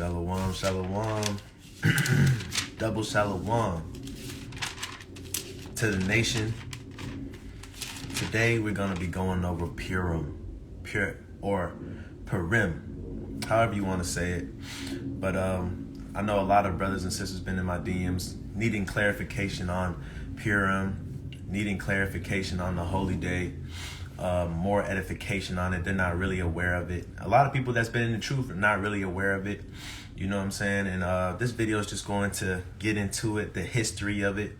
Shalom, shalom. Double shalom to the nation. Today we're going to be going over PURIM, or PURIM, however you want to say it. But I know a lot of brothers and sisters been in my DMs needing clarification on PURIM, needing clarification on the holy day, more edification on it. They're not really aware of it. A lot of people that's been in the truth are not really aware of it. You know what I'm saying? And this video is just going to get into it, the history of it,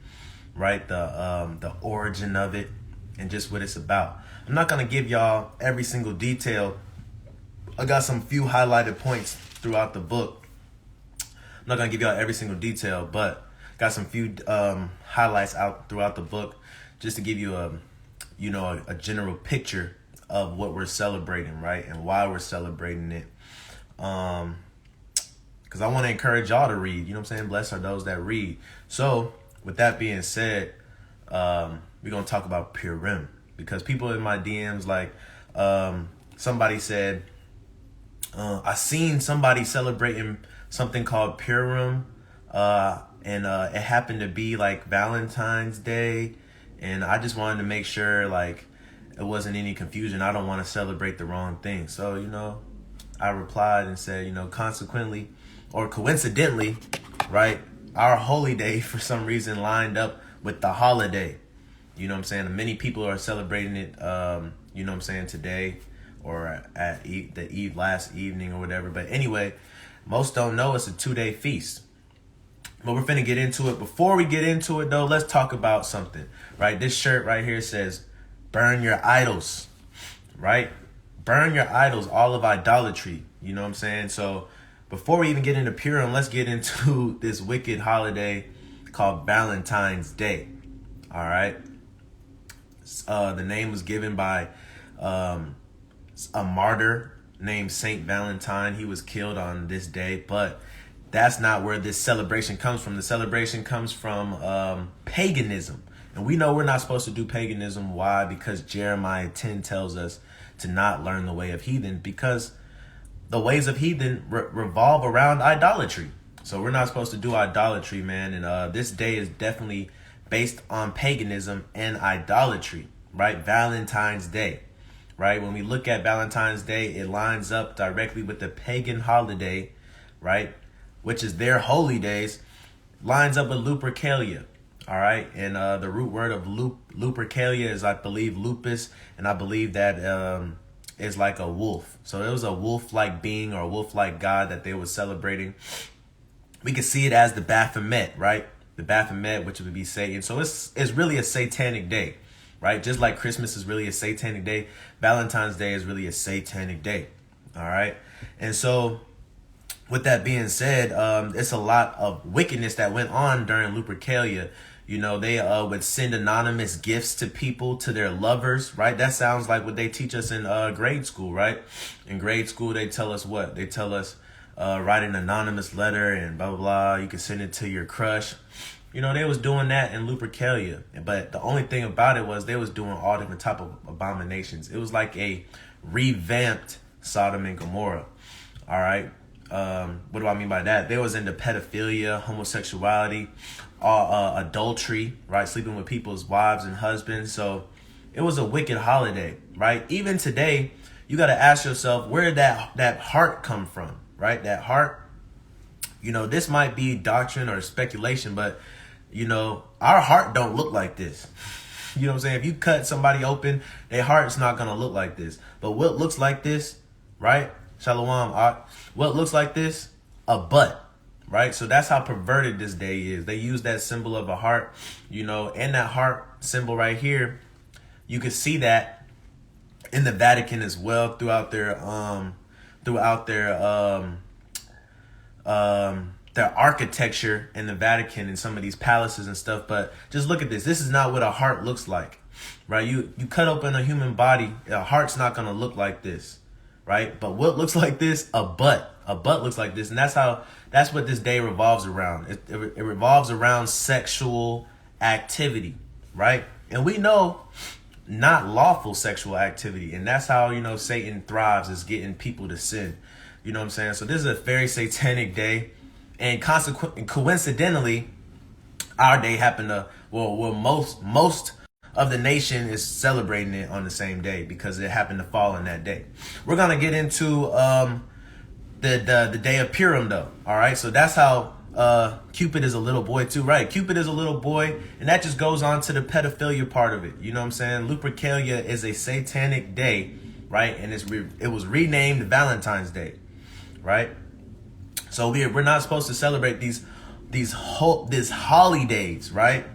right? The origin of it, and just what it's about. I'm not going to give y'all every single detail. I got some few highlighted points throughout the book. I'm not going to give y'all every single detail, but got some few highlights out throughout the book just to give you a general picture of what we're celebrating, right? And why we're celebrating it. Because I want to encourage y'all to read, you know what I'm saying? Blessed are those that read. So with that being said, we're going to talk about PURIM, because people in my DMs, like somebody said, I seen somebody celebrating something called PURIM, and it happened to be like Valentine's Day. And I just wanted to make sure like it wasn't any confusion. I don't want to celebrate the wrong thing. So, I replied and said, consequently or coincidentally, right, our holy day for some reason lined up with the holiday. You know what I'm saying? And many people are celebrating it, you know what I'm saying, today or at the last evening or whatever. But anyway, most don't know it's a 2-day feast. But we're finna get into it. Before we get into it, though, let's talk about something, right? This shirt right here says, burn your idols, right? Burn your idols, all of idolatry. You know what I'm saying? So before we even get into PURIM, let's get into this wicked holiday called Valentine's Day, all right? The name was given by a martyr named Saint Valentine. He was killed on this day, but that's not where this celebration comes from. The celebration comes from paganism. And we know we're not supposed to do paganism. Why? Because Jeremiah 10 tells us to not learn the way of heathen, because the ways of heathen revolve around idolatry. So we're not supposed to do idolatry, man. And this day is definitely based on paganism and idolatry, right? Valentine's Day, right? When we look at Valentine's Day, it lines up directly with the pagan holiday, right? Which is their holy days, lines up with Lupercalia, all right? And the root word of Lupercalia is, I believe, lupus, and I believe that is like a wolf. So it was a wolf-like being or a wolf-like god that they were celebrating. We could see it as the Baphomet, right? The Baphomet, which would be Satan. So it's really a satanic day, right? Just like Christmas is really a satanic day, Valentine's Day is really a satanic day, all right? And so with that being said, it's a lot of wickedness that went on during Lupercalia. They would send anonymous gifts to people, to their lovers, right? That sounds like what they teach us in grade school, right? In grade school, they tell us what? They tell us write an anonymous letter and blah, blah, blah. You can send it to your crush. They was doing that in Lupercalia. But the only thing about it was they was doing all different type of abominations. It was like a revamped Sodom and Gomorrah, all right? What do I mean by that? They was into pedophilia, homosexuality, adultery, right? Sleeping with people's wives and husbands. So it was a wicked holiday, right? Even today, you got to ask yourself, where did that heart come from, right? That heart, this might be doctrine or speculation, but, our heart don't look like this. You know what I'm saying? If you cut somebody open, their heart's not going to look like this. But what looks like this, right? Shalom. What looks like this? A butt, right? So that's how perverted this day is. They use that symbol of a heart, and that heart symbol right here. You can see that in the Vatican as well, throughout their architecture in the Vatican and some of these palaces and stuff. But just look at this. This is not what a heart looks like, right? You cut open a human body, a heart's not going to look like this. Right? But what looks like this? A butt looks like this. And that's what this day revolves around. It revolves around sexual activity, right? And we know not lawful sexual activity. And that's how, Satan thrives, is getting people to sin. You know what I'm saying? So this is a very satanic day. And coincidentally, our day happened to, most of the nation is celebrating it on the same day because it happened to fall on that day. We're going to get into the day of Purim, though. All right, so that's how Cupid is a little boy too, right? Cupid is a little boy, and that just goes on to the pedophilia part of it. You know what I'm saying? Lupercalia is a satanic day, right? And it was renamed Valentine's Day, right? So we're not supposed to celebrate these holidays, right?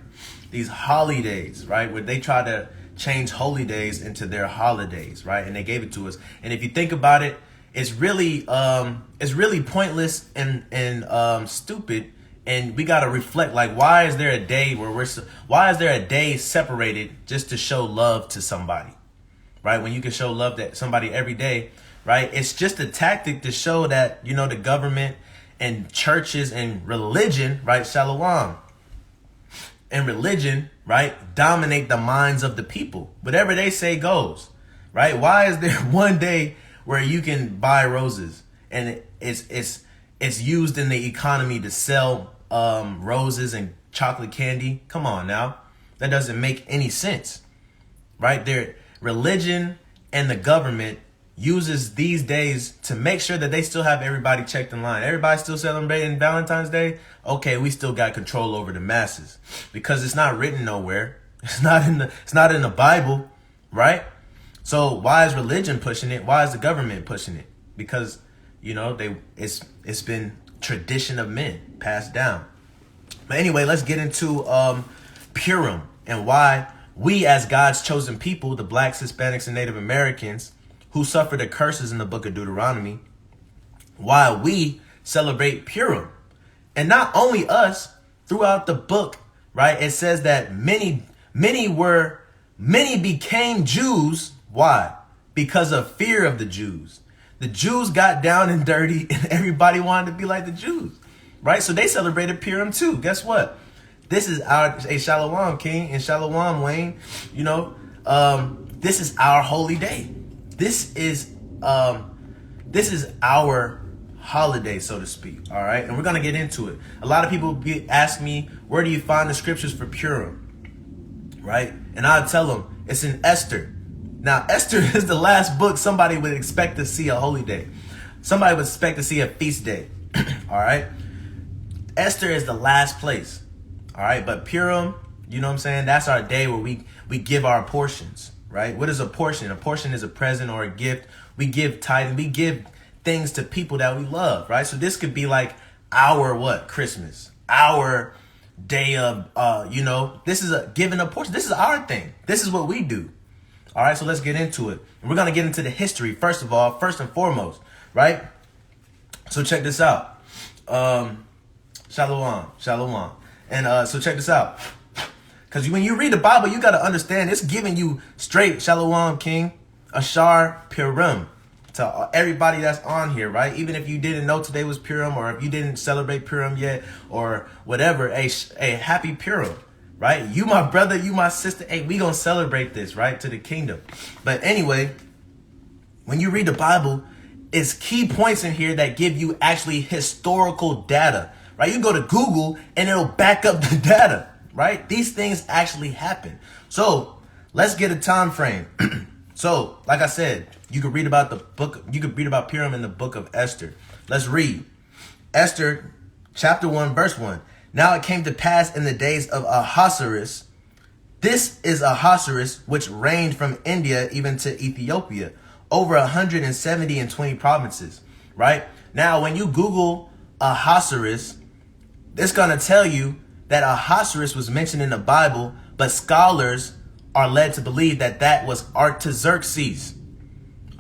These holidays, right? Where they try to change holy days into their holidays, right? And they gave it to us. And if you think about it, it's really pointless and stupid. And we got to reflect, like, why is there a day why is there a day separated just to show love to somebody, right? When you can show love to somebody every day, right? It's just a tactic to show that, you know, the government and churches and religion, right? Shalom. And religion, right, dominate the minds of the people. Whatever they say goes, right? Why is there one day where you can buy roses and it's used in the economy to sell roses and chocolate candy? Come on now. That doesn't make any sense, right? Their religion and the government uses these days to make sure that they still have everybody checked in line. Everybody still celebrating Valentine's Day. Okay, we still got control over the masses because it's not written nowhere. It's not in the Bible, right? So why is religion pushing it? Why is the government pushing it? Because, you know, it's been tradition of men passed down. But anyway, let's get into Purim and why we, as God's chosen people, the blacks, Hispanics, and Native Americans who suffered the curses in the book of Deuteronomy, why we celebrate Purim. And not only us, throughout the book, right? It says that many became Jews. Why? Because of fear of the Jews. The Jews got down and dirty and everybody wanted to be like the Jews, right? So they celebrated Purim too. Guess what? This is Shalom, King, and Shalom, Wayne. You know, this is our holy day. This is our holiday, so to speak. All right, and we're gonna get into it. A lot of people ask me, where do you find the scriptures for Purim, right? And I'll tell them it's in Esther. Now, Esther is the last book somebody would expect to see a holy day. Somebody would expect to see a feast day. All right, Esther is the last place. All right, but Purim, you know what I'm saying? That's our day where we give our portions, right? What is a portion? A portion is a present or a gift. We give tithing. We give things to people that we love, right? So this could be like our Christmas, our day of, this is giving a portion. This is our thing. This is what we do. All right, so let's get into it. And we're going to get into the history, first and foremost, right? So check this out. Shalom. And so check this out. Because when you read the Bible, you got to understand it's giving you straight Shalom, King, Ashar, Purim, to everybody that's on here, right? Even if you didn't know today was Purim, or if you didn't celebrate Purim yet, or whatever, a happy Purim, right? You my brother, you my sister, hey, we gonna celebrate this, right, to the kingdom. But anyway, when you read the Bible, it's key points in here that give you actually historical data, right? You can go to Google and it'll back up the data, right? These things actually happen. So let's get a time frame. So, like I said, you could read about Purim in the book of Esther. Let's read. Esther, chapter 1, verse 1. Now it came to pass in the days of Ahasuerus. This is Ahasuerus, which reigned from India even to Ethiopia, over 120 provinces, right? Now, when you Google Ahasuerus, it's going to tell you that Ahasuerus was mentioned in the Bible, but scholars are led to believe that that was Artaxerxes.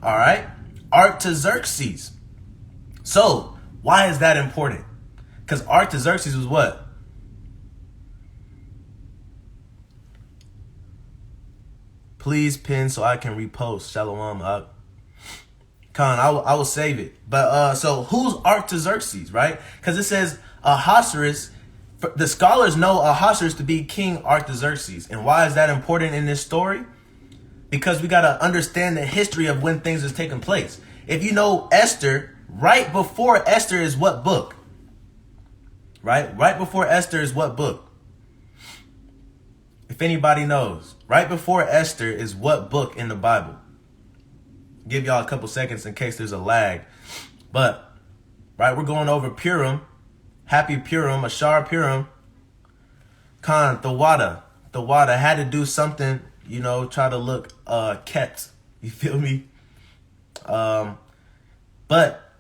All right? Artaxerxes. So, why is that important? Because Artaxerxes was what? Please pin so I can repost. Shalom up. Khan, I will save it. But so who's Artaxerxes, right? Because it says Ahasuerus. The scholars know Ahasuerus to be King Artaxerxes. And why is that important in this story? Because we got to understand the history of when things is taking place. If you know Esther, right before Esther is what book? Right before Esther is what book? If anybody knows, right before Esther is what book in the Bible? Give y'all a couple seconds in case there's a lag. But, right, we're going over Purim. Happy Purim, Ashar Purim. Khan, Thawada had to do something, you know, try to look kept. You feel me? But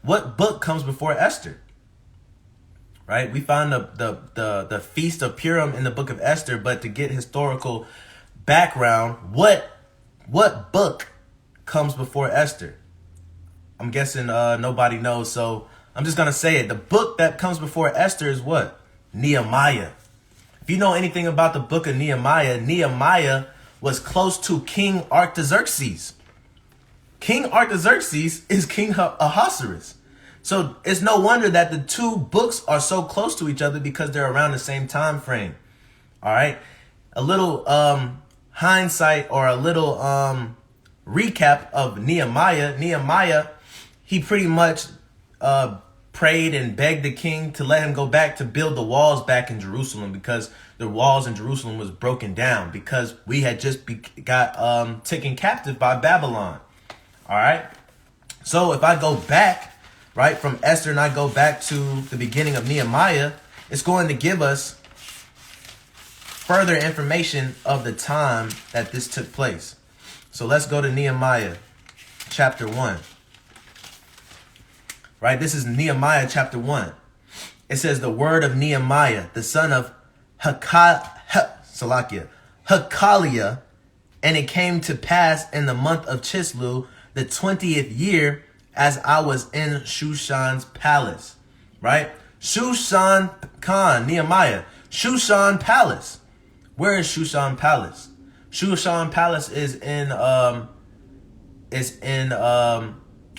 what book comes before Esther? Right? We find the Feast of Purim in the book of Esther, but to get historical background, what book comes before Esther? I'm guessing nobody knows, so I'm just going to say it. The book that comes before Esther is what? Nehemiah. If you know anything about the book of Nehemiah, Nehemiah was close to King Artaxerxes. King Artaxerxes is King Ahasuerus. So it's no wonder that the two books are so close to each other because they're around the same time frame. All right. A little hindsight or a little recap of Nehemiah. Nehemiah, he pretty much prayed and begged the king to let him go back to build the walls back in Jerusalem because the walls in Jerusalem was broken down because we had just got taken captive by Babylon. All right. So if I go back, right, from Esther and I go back to the beginning of Nehemiah, it's going to give us further information of the time that this took place. So let's go to Nehemiah chapter 1. Right, this is Nehemiah chapter 1. It says, the word of Nehemiah, the son of Hakaliah, and it came to pass in the month of Chislev, the 20th year, as I was in Shushan's palace. Right? Shushan Khan, Nehemiah. Shushan palace. Where is Shushan palace? Shushan palace is in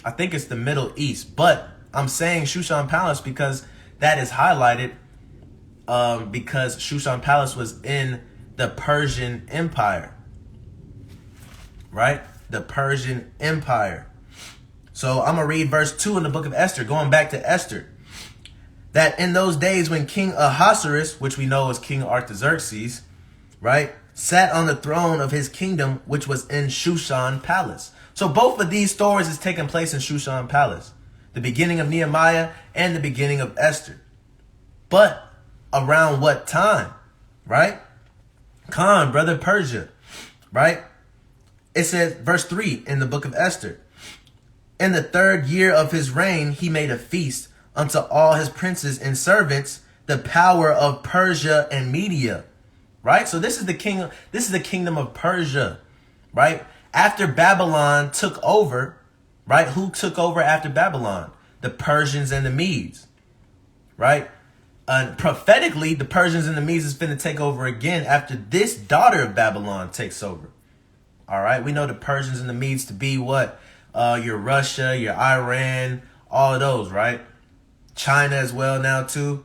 I think it's the Middle East, but I'm saying Shushan palace because that is highlighted because Shushan palace was in the Persian Empire. Right? The Persian Empire. So I'm going to read verse 2 in the book of Esther, going back to Esther. That in those days when King Ahasuerus, which we know as King Artaxerxes, right, sat on the throne of his kingdom, which was in Shushan palace. So both of these stories is taking place in Shushan palace. The beginning of Nehemiah and the beginning of Esther. But around what time? Right? Khan, brother, Persia. Right? It says, verse 3 in the book of Esther. In the 3rd year of his reign, he made a feast unto all his princes and servants, the power of Persia and Media. Right? So this is the kingdom of Persia. Right? After Babylon took over, right? Who took over after Babylon? The Persians and the Medes. Right? Prophetically, the Persians and the Medes is finna take over again after this daughter of Babylon takes over. All right? We know the Persians and the Medes to be what? Your Russia, your Iran, all of those, right? China as well now too.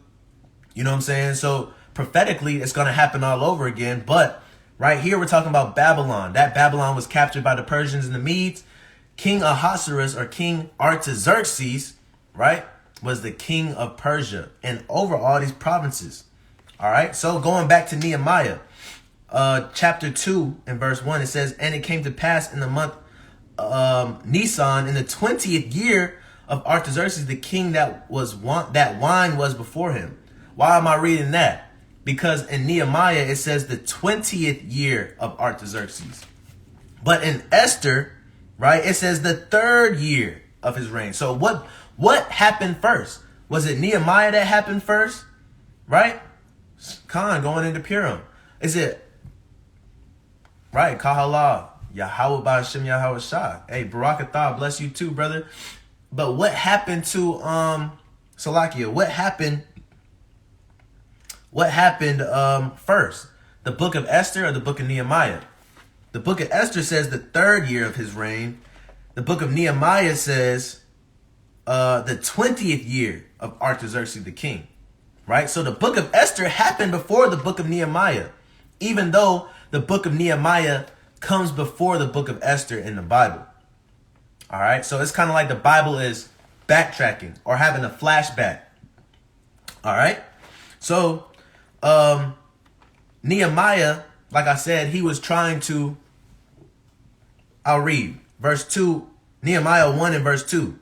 You know what I'm saying? So prophetically, it's going to happen all over again. But right here, we're talking about Babylon. That Babylon was captured by the Persians and the Medes. King Ahasuerus or King Artaxerxes, right, was the king of Persia and over all these provinces. All right. So going back to Nehemiah, chapter 2 and verse 1, it says, and it came to pass in the month Nisan in the 20th year of Artaxerxes, the king that wine was before him. Why am I reading that? Because in Nehemiah, it says the 20th year of Artaxerxes. But in Esther, right, it says the 3rd year of his reign. So what happened first? Was it Nehemiah that happened first? Right? Khan going into Purim. Is it? Right, Kahala. Yahweh Ba'Shem Yahweh Shah. Hey, Barakatah, bless you too, brother. But what happened to Salakia? What happened first? The book of Esther or the book of Nehemiah? The book of Esther says the 3rd year of his reign. The book of Nehemiah says the 20th year of Artaxerxes the king. Right? So the book of Esther happened before the book of Nehemiah, even though the book of Nehemiah comes before the book of Esther in the Bible. All right. So it's kind of like the Bible is backtracking or having a flashback. All right. So, Nehemiah, like I said, he was trying to, I'll read verse 2, Nehemiah 1 and verse 2.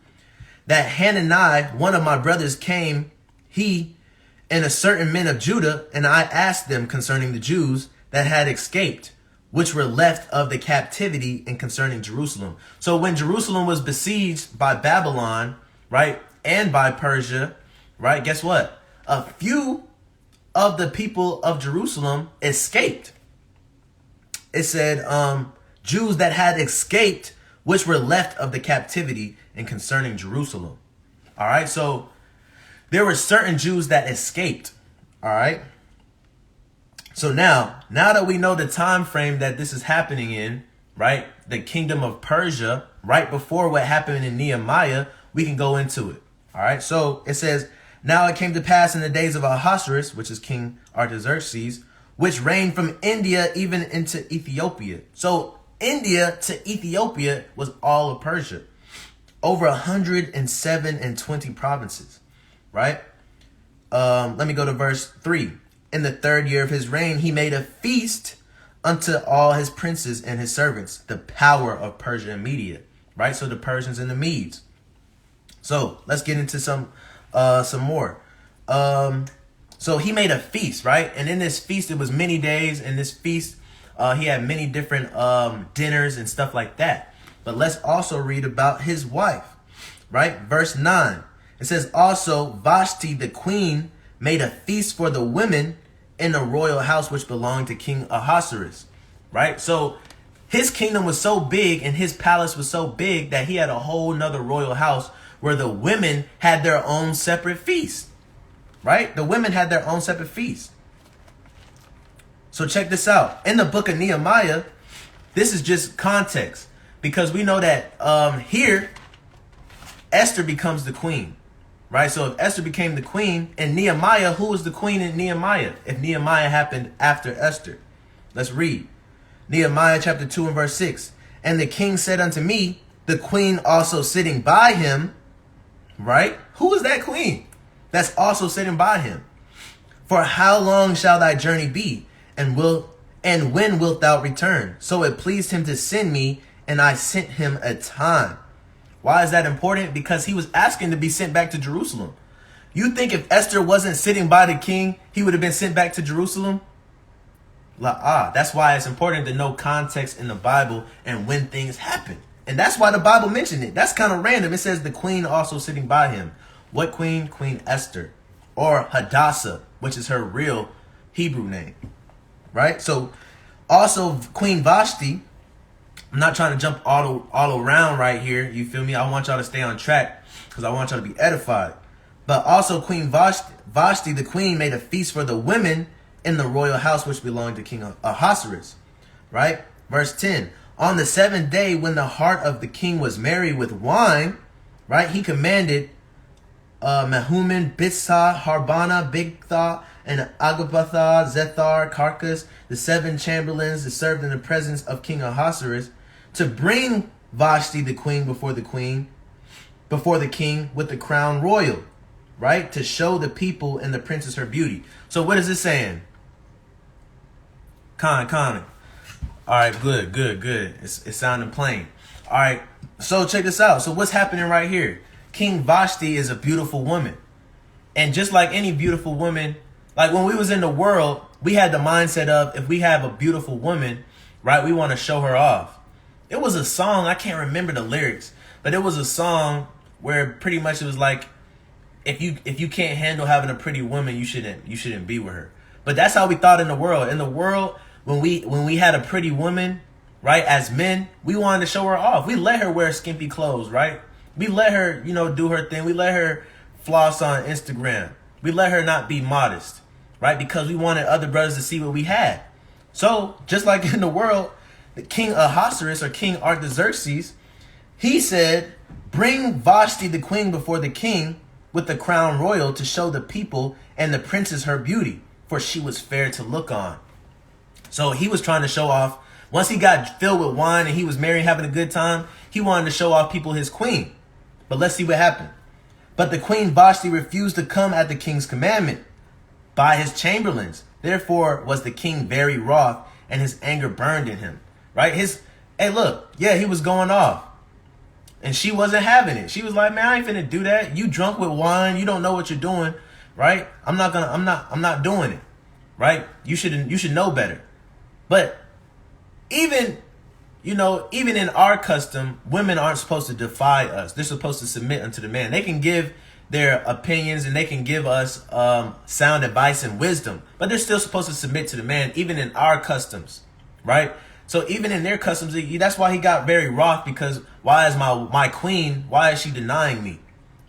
That Hanani, one of my brothers, came, he and a certain men of Judah, and I asked them concerning the Jews that had escaped, which were left of the captivity, and concerning Jerusalem. So when Jerusalem was besieged by Babylon, right, and by Persia, right, guess what? A few of the people of Jerusalem escaped. It said, Jews that had escaped, which were left of the captivity, and concerning Jerusalem. All right, so there were certain Jews that escaped. All right. So now that we know the time frame that this is happening in, right, the kingdom of Persia, right before what happened in Nehemiah, we can go into it. All right. So it says, now it came to pass in the days of Ahasuerus, which is King Artaxerxes, which reigned from India even into Ethiopia. So India to Ethiopia was all of Persia. Over 120 provinces, right? Let me go to verse 3. In the 3rd year of his reign, he made a feast unto all his princes and his servants, the power of Persia and Media, right? So the Persians and the Medes. So let's get into some more. So he made a feast, right? And in this feast, it was many days. In this feast, he had many different dinners and stuff like that. But let's also read about his wife, right? Verse 9. It says, also Vashti the queen made a feast for the women in the royal house which belonged to King Ahasuerus, right? So his kingdom was so big and his palace was so big that he had a whole nother royal house where the women had their own separate feast, right? The women had their own separate feast. So check this out. In the book of Nehemiah, this is just context, because we know that here Esther becomes the queen, right? So if Esther became the queen, and Nehemiah, who was the queen in Nehemiah? If Nehemiah happened after Esther. Let's read. Nehemiah chapter 2 and verse 6. And the king said unto me, the queen also sitting by him, right? Who is that queen that's also sitting by him? For how long shall thy journey be? And when wilt thou return? So it pleased him to send me, and I sent him a time. Why is that important? Because he was asking to be sent back to Jerusalem. You think if Esther wasn't sitting by the king, he would have been sent back to Jerusalem? That's why it's important to know context in the Bible and when things happen. And that's why the Bible mentioned it. That's kind of random. It says the queen also sitting by him. What queen? Queen Esther. Or Hadassah, which is her real Hebrew name. Right? So also Queen Vashti. I'm not trying to jump all around right here. You feel me? I want y'all to stay on track because I want y'all to be edified. But also Queen Vashti, the queen, made a feast for the women in the royal house which belonged to King Ahasuerus. Right? Verse 10. On the 7th day, when the heart of the king was merry with wine, right, he commanded Mehuman, Bitzah, Harbana, Bigtha, and Agabatha, Zethar, Carcas, the 7 chamberlains that served in the presence of King Ahasuerus, to bring Vashti the queen before the king with the crown royal, right? To show the people and the princess her beauty. So what is it saying? Con. All right, good. It's sounding plain. All right, so check this out. So what's happening right here? King Vashti is a beautiful woman. And just like any beautiful woman, like when we was in the world, we had the mindset of if we have a beautiful woman, right, we want to show her off. It was a song, I can't remember the lyrics, but it was a song where pretty much it was like, if you can't handle having a pretty woman, you shouldn't be with her. But that's how we thought in the world. In the world, when we had a pretty woman, right, as men, we wanted to show her off. We let her wear skimpy clothes, right? We let her, do her thing. We let her floss on Instagram. We let her not be modest, right? Because we wanted other brothers to see what we had. So just like in the world, the King Ahasuerus or King Artaxerxes, he said, bring Vashti the queen before the king with the crown royal to show the people and the princess her beauty, for she was fair to look on. So he was trying to show off. Once he got filled with wine and he was merry, having a good time, he wanted to show off people his queen. But let's see what happened. But the queen Vashti refused to come at the king's commandment by his chamberlains. Therefore was the king very wroth, and his anger burned in him. Right? Hey, look, yeah, he was going off. And she wasn't having it. She was like, man, I ain't finna do that. You drunk with wine. You don't know what you're doing. Right? I'm not doing it. Right? You should know better. But even in our custom, women aren't supposed to defy us. They're supposed to submit unto the man. They can give their opinions and they can give us sound advice and wisdom, but they're still supposed to submit to the man, even in our customs, right? So even in their customs, that's why he got very wroth, because why is my queen, why is she denying me?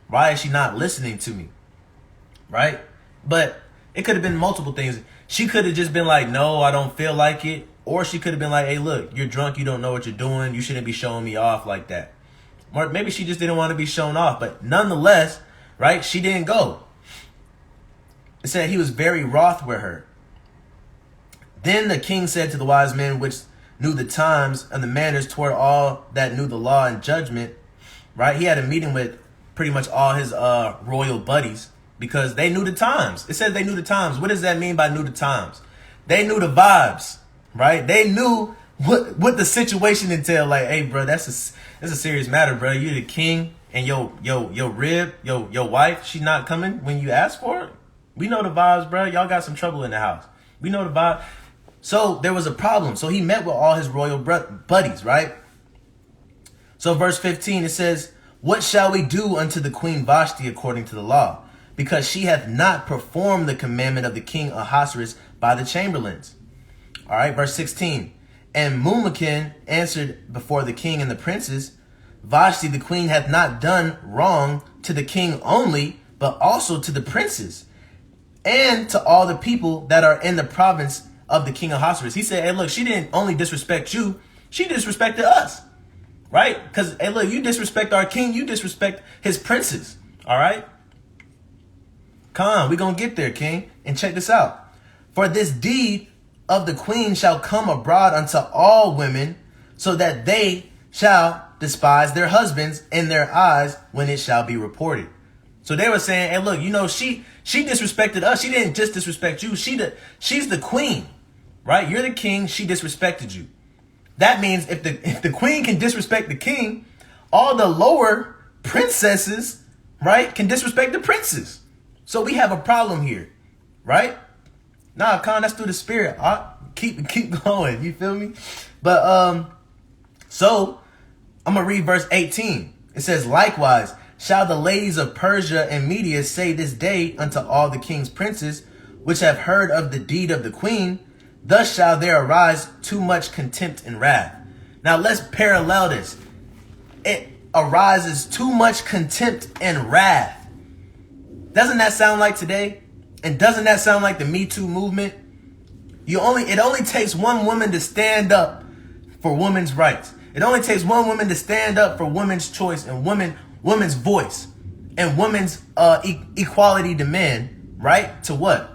Why is she not listening to me? Right? But it could have been multiple things. She could have just been like, no, I don't feel like it. Or she could have been like, hey, look, you're drunk. You don't know what you're doing. You shouldn't be showing me off like that. Or maybe she just didn't want to be shown off. But nonetheless, right, she didn't go. It said he was very wroth with her. Then the king said to the wise men which knew the times and the manners toward all that knew the law and judgment, right? He had a meeting with pretty much all his royal buddies because they knew the times. It says they knew the times. What does that mean by knew the times? They knew the vibes, right? They knew what the situation entailed. Like, hey, bro, that's a serious matter, bro. You're the king and your wife, she's not coming when you ask for it. We know the vibes, bro. Y'all got some trouble in the house. We know the vibe. So there was a problem. So he met with all his royal buddies, right? So verse 15, it says, what shall we do unto the queen Vashti according to the law? Because she hath not performed the commandment of the king Ahasuerus by the chamberlains. All right, verse 16. And Mumakin answered before the king and the princes, Vashti the queen hath not done wrong to the king only, but also to the princes, and to all the people that are in the province of the king Ahasuerus. He said, hey, look, she didn't only disrespect you, she disrespected us. Right? Because, hey, look, you disrespect our king, you disrespect his princes. All right? Come on, we're going to get there, king. And check this out. For this deed of the queen shall come abroad unto all women, so that they shall despise their husbands in their eyes when it shall be reported. So they were saying, hey, look, she disrespected us. She didn't just disrespect you. She's the queen, right? You're the king. She disrespected you. That means if the queen can disrespect the king, all the lower princesses, right, can disrespect the princes. So we have a problem here, right? Nah, Khan, that's through the spirit. Keep going. You feel me? But so I'm gonna read verse 18. It says, likewise shall the ladies of Persia and Media say this day unto all the king's princes, which have heard of the deed of the queen, thus shall there arise too much contempt and wrath. Now let's parallel this. It arises too much contempt and wrath. Doesn't that sound like today? And doesn't that sound like the Me Too movement? It only takes one woman to stand up for women's rights. It only takes one woman to stand up for women's choice and women's voice and women's equality demand, right? To what?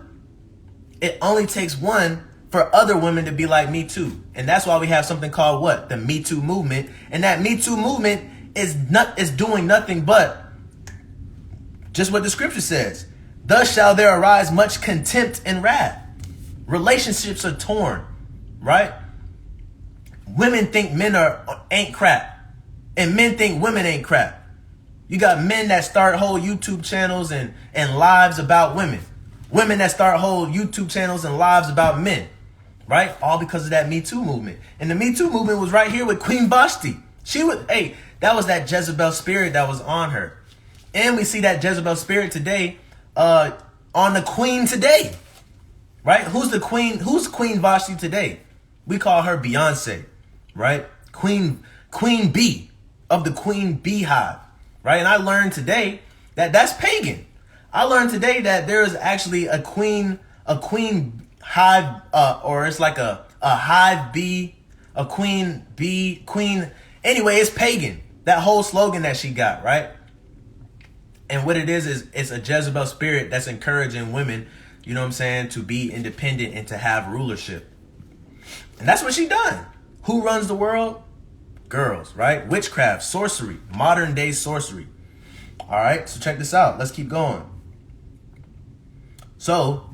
It only takes one for other women to be like Me Too. And that's why we have something called what? The Me Too movement. And that Me Too movement is doing nothing but just what the scripture says. Thus shall there arise much contempt and wrath. Relationships are torn, right? Women think men ain't crap, and men think women ain't crap. You got men that start whole YouTube channels and lives about women. Women that start whole YouTube channels and lives about men, right? All because of that Me Too movement. And the Me Too movement was right here with Queen Vashti. That was that Jezebel spirit that was on her. And we see that Jezebel spirit today on the queen today, right? Who's the queen? Who's Queen Vashti today? We call her Beyonce, right? Queen Bee of the Queen Beehive, right? And I learned today that that's pagan. I learned today that there is actually a queen hive, or it's like a hive bee, a queen bee, queen. Anyway, it's pagan. That whole slogan that she got, right? And what it is it's a Jezebel spirit that's encouraging women, you know what I'm saying, to be independent and to have rulership. And that's what she done. Who runs the world? Girls, right? Witchcraft, sorcery, modern day sorcery. All right, so check this out. Let's keep going. So,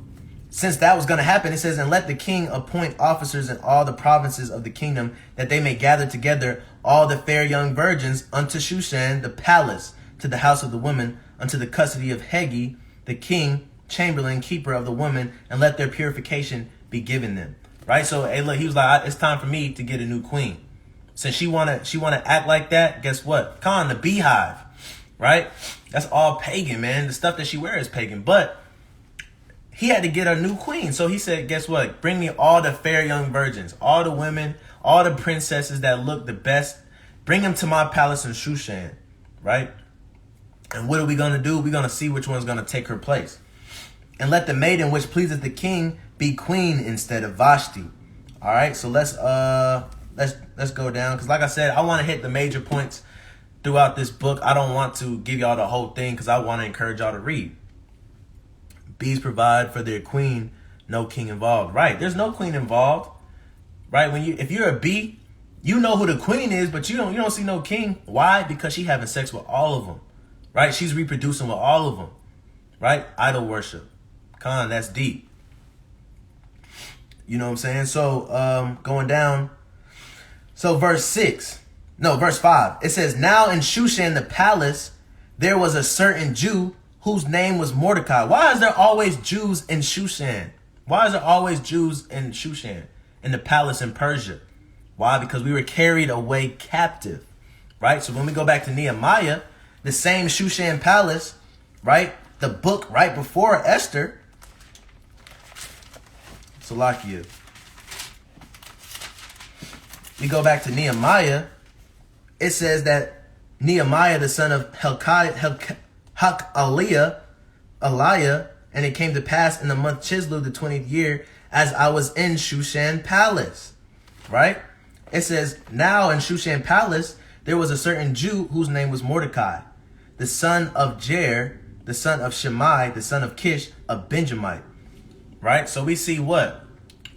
since that was going to happen, it says, and let the king appoint officers in all the provinces of the kingdom, that they may gather together all the fair young virgins unto Shushan the palace, to the house of the women, unto the custody of Hegi, the king, chamberlain, keeper of the women, and let their purification be given them. Right? So, hey, look, he was like, it's time for me to get a new queen. Since she wanna act like that, guess what? The beehive. Right? That's all pagan, man. The stuff that she wears is pagan. But he had to get a new queen. So he said, guess what? Bring me all the fair young virgins, all the women, all the princesses that look the best. Bring them to my palace in Shushan, right? And what are we going to do? We're going to see which one's going to take her place. And let the maiden which pleaseth the king be queen instead of Vashti. All right, so let's go down. Because like I said, I want to hit the major points throughout this book. I don't want to give y'all the whole thing because I want to encourage y'all to read. Bees provide for their queen, no king involved. Right, there's no queen involved. Right, if you're a bee, you know who the queen is, but you don't see no king. Why? Because she's having sex with all of them. Right, she's reproducing with all of them. Right, idol worship. That's deep. You know what I'm saying? So going down. So verse 5. It says, now in Shushan the palace, there was a certain Jew whose name was Mordecai. Why is there always Jews in Shushan? Why is there always Jews in Shushan, in the palace in Persia? Why? Because we were carried away captive, right? So when we go back to Nehemiah, the same Shushan palace, right? The book right before Esther. Salakia. We go back to Nehemiah. It says that Nehemiah, the son of Hakaliah, and it came to pass in the month Chislev, the 20th year, as I was in Shushan palace. Right? It says, now in Shushan palace, there was a certain Jew whose name was Mordecai, the son of Jair, the son of Shimei, the son of Kish, a Benjamite. Right? So we see what?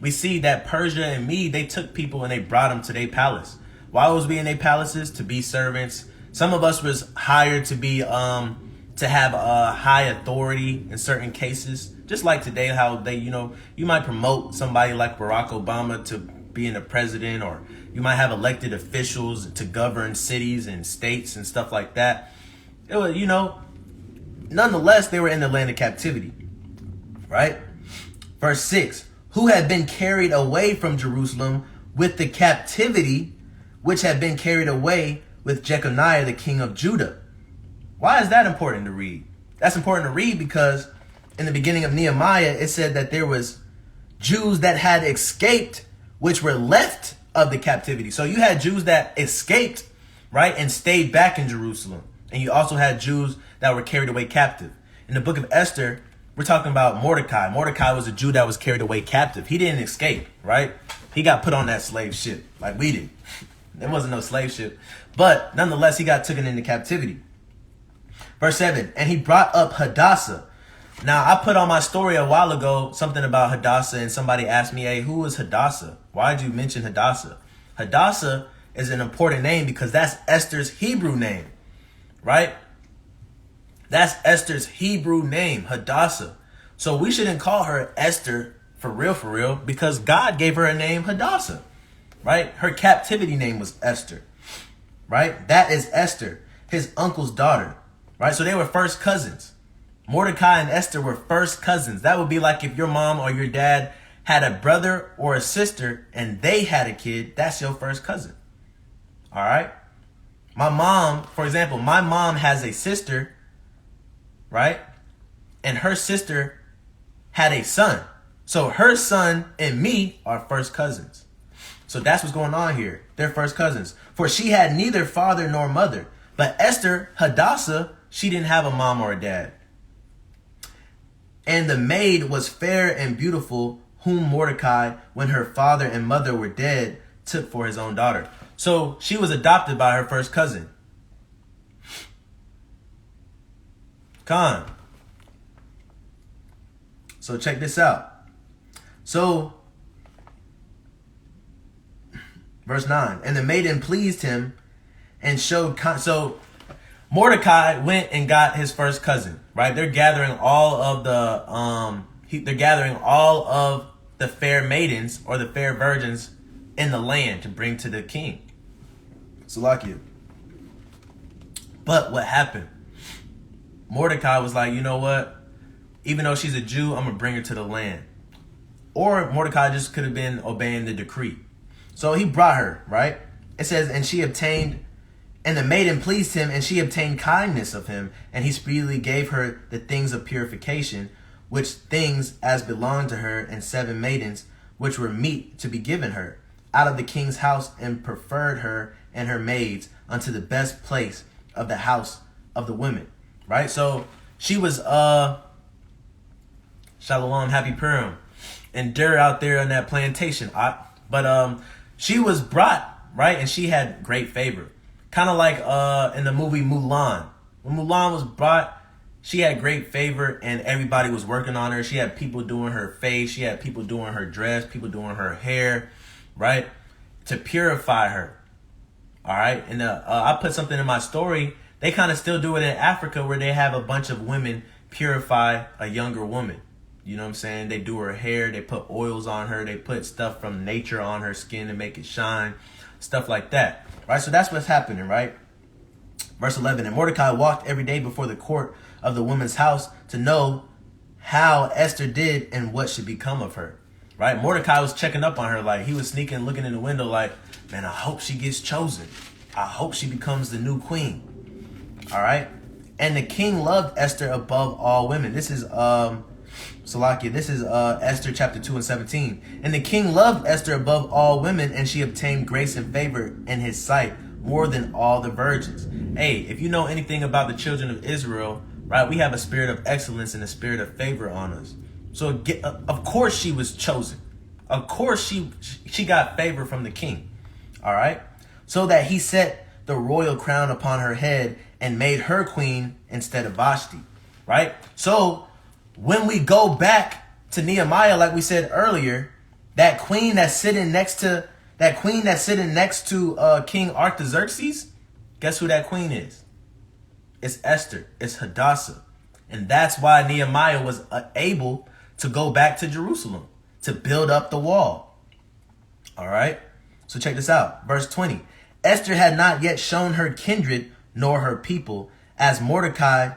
We see that Persia and Mede, they took people and they brought them to their palace. Why was we in their palaces? To be servants. Some of us was hired to be to have a high authority in certain cases. Just like today, how they, you might promote somebody like Barack Obama to being a president, or you might have elected officials to govern cities and states and stuff like that. It was, nonetheless, they were in the land of captivity, right? Verse 6, who had been carried away from Jerusalem with the captivity which had been carried away with Jeconiah, the king of Judah. Why is that important to read? That's important to read because in the beginning of Nehemiah, it said that there was Jews that had escaped, which were left of the captivity. So you had Jews that escaped, right, and stayed back in Jerusalem. And you also had Jews that were carried away captive. In the book of Esther, we're talking about Mordecai. Mordecai was a Jew that was carried away captive. He didn't escape, right? He got put on that slave ship like we did. There wasn't no slave ship. But nonetheless, he got taken into captivity. Verse 7, and he brought up Hadassah. Now, I put on my story a while ago something about Hadassah, and somebody asked me, hey, who is Hadassah? Why did you mention Hadassah? Hadassah is an important name because that's Esther's Hebrew name, right? That's Esther's Hebrew name, Hadassah. So we shouldn't call her Esther for real, because God gave her a name, Hadassah, right? Her captivity name was Esther, right? That is Esther, his uncle's daughter, right? So they were first cousins. Mordecai and Esther were first cousins. That would be like if your mom or your dad had a brother or a sister and they had a kid, that's your first cousin. All right? My mom, for example, my mom has a sister, right? And her sister had a son. So her son and me are first cousins. So that's what's going on here. They're first cousins. For she had neither father nor mother. But Esther, Hadassah, she didn't have a mom or a dad. And the maid was fair and beautiful, whom Mordecai, when her father and mother were dead, took for his own daughter. So she was adopted by her first cousin. So check this out. So, verse 9, and the maiden pleased him and showed so Mordecai went and got his first cousin, right? They're gathering all of the fair maidens or the fair virgins in the land to bring to the king. Salakia. But what happened? Mordecai was like, you know what? Even though she's a Jew, I'm going to bring her to the land. Or Mordecai just could have been obeying the decree. So he brought her, right? It says, and the maiden pleased him, and she obtained kindness of him, and he speedily gave her the things of purification, which things as belonged to her, and 7 maidens, which were meet to be given her, out of the king's house, and preferred her and her maids unto the best place of the house of the women. Right? So she was Shalom, happy PURIM. And they're out there on that plantation. But she was brought, right? And she had great favor. Kind of like in the movie Mulan. When Mulan was brought, she had great favor and everybody was working on her. She had people doing her face. She had people doing her dress, people doing her hair, right? To purify her. All right. And I put something in my story. They kind of still do it in Africa where they have a bunch of women purify a younger woman. You know what I'm saying? They do her hair. They put oils on her. They put stuff from nature on her skin to make it shine. Stuff like that. Right? So that's what's happening, right? Verse 11. And Mordecai walked every day before the court of the woman's house to know how Esther did and what should become of her. Right? Mordecai was checking up on her. Like, he was sneaking, looking in the window like, man, I hope she gets chosen. I hope she becomes the new queen. All right? And the king loved Esther above all women. This is Salakia, this is Esther chapter 2 and 17. And the king loved Esther above all women, and she obtained grace and favor in his sight more than all the virgins. Hey, if you know anything about the children of Israel, right, we have a spirit of excellence and a spirit of favor on us. So of course she was chosen. Of course she got favor from the king. All right. So that he set the royal crown upon her head and made her queen instead of Vashti. Right. So when we go back to Nehemiah, like we said earlier, that queen that's sitting next to King Artaxerxes, guess who that queen is? It's Esther. It's Hadassah. And that's why Nehemiah was able to go back to Jerusalem to build up the wall. All right. So check this out. Verse 20. Esther had not yet shown her kindred nor her people, as Mordecai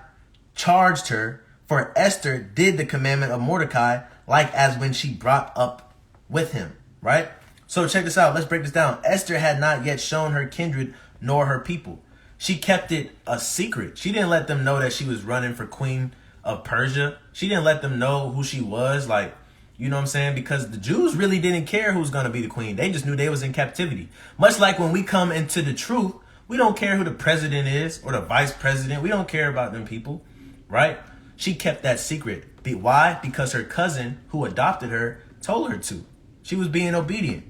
charged her. For Esther did the commandment of Mordecai, like as when she brought up with him. Right? So check this out. Let's break this down. Esther had not yet shown her kindred nor her people. She kept it a secret. She didn't let them know that she was running for queen of Persia. She didn't let them know who she was. Like, you know what I'm saying? Because the Jews really didn't care who's going to be the queen. They just knew they was in captivity. Much like when we come into the truth, we don't care who the president is or the vice president. We don't care about them people. Right? She kept that secret. Why? Because her cousin who adopted her told her to. She was being obedient,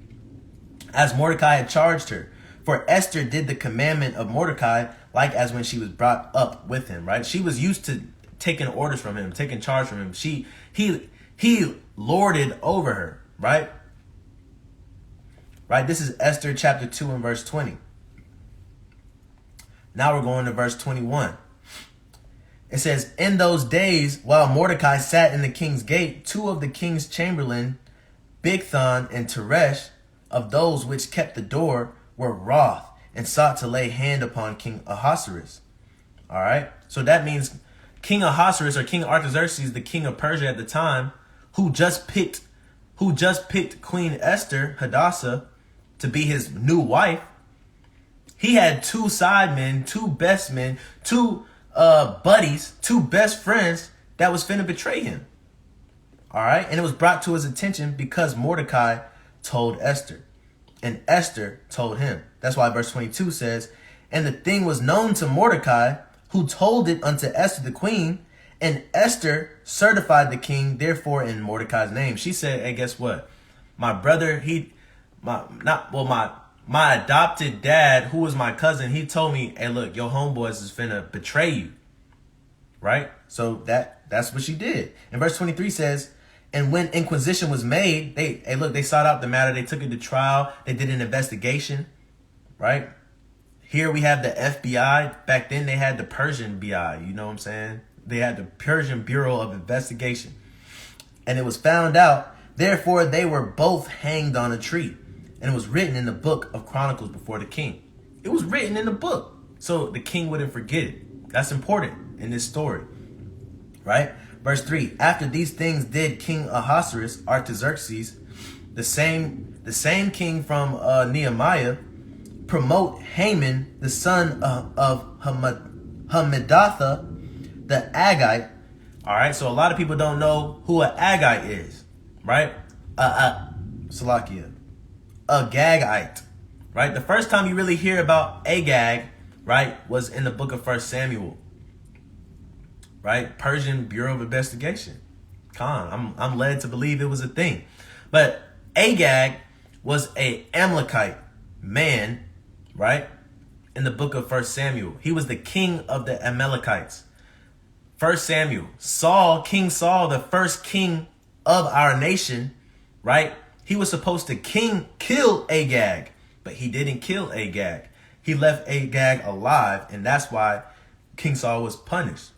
as Mordecai had charged her. For Esther did the commandment of Mordecai, like as when she was brought up with him. Right? She was used to taking orders from him, taking charge from him. He lorded over her. Right? Right? This is Esther chapter 2 and verse 20. Now we're going to verse 21. It says, in those days, while Mordecai sat in the king's gate, 2 of the king's chamberlain, Bigthan and Teresh, of those which kept the door, were wroth and sought to lay hand upon King Ahasuerus. All right. So that means King Ahasuerus, or King Artaxerxes, the king of Persia at the time, who just picked Queen Esther, Hadassah, to be his new wife. He had 2 side men, 2 best men, 2 buddies, 2 best friends that was finna betray him. All right. And it was brought to his attention because Mordecai told Esther and Esther told him. That's why verse 22 says, and the thing was known to Mordecai, who told it unto Esther the queen, and Esther certified the king, therefore in Mordecai's name. She said, hey, guess what? My brother, my adopted dad, who was my cousin, he told me, hey, look, your homeboys is finna betray you. Right? So that's what she did. And verse 23 says, and when inquisition was made, they sought out the matter. They took it to trial. They did an investigation. Right? Here we have the FBI. Back then they had the Persian BI. You know what I'm saying? They had the Persian Bureau of Investigation. And it was found out, therefore they were both hanged on a tree. And it was written in the book of Chronicles before the king. It was written in the book, so the king wouldn't forget it. That's important in this story, right? Verse 3, after these things did King Ahasuerus, Artaxerxes, the same king from Nehemiah, promote Haman, the son of Hammedatha, the Agagite. All right, so a lot of people don't know who an Agagite is, right? Salakia, a Agagite, right? The first time you really hear about Agag, right, was in the book of 1 Samuel, right? Persian Bureau of Investigation. I'm led to believe it was a thing. But Agag was a Amalekite man, right? In the book of 1 Samuel. He was the king of the Amalekites. 1 Samuel. King Saul, the first king of our nation, right? He was supposed to kill Agag, but he didn't kill Agag. He left Agag alive, and that's why King Saul was punished.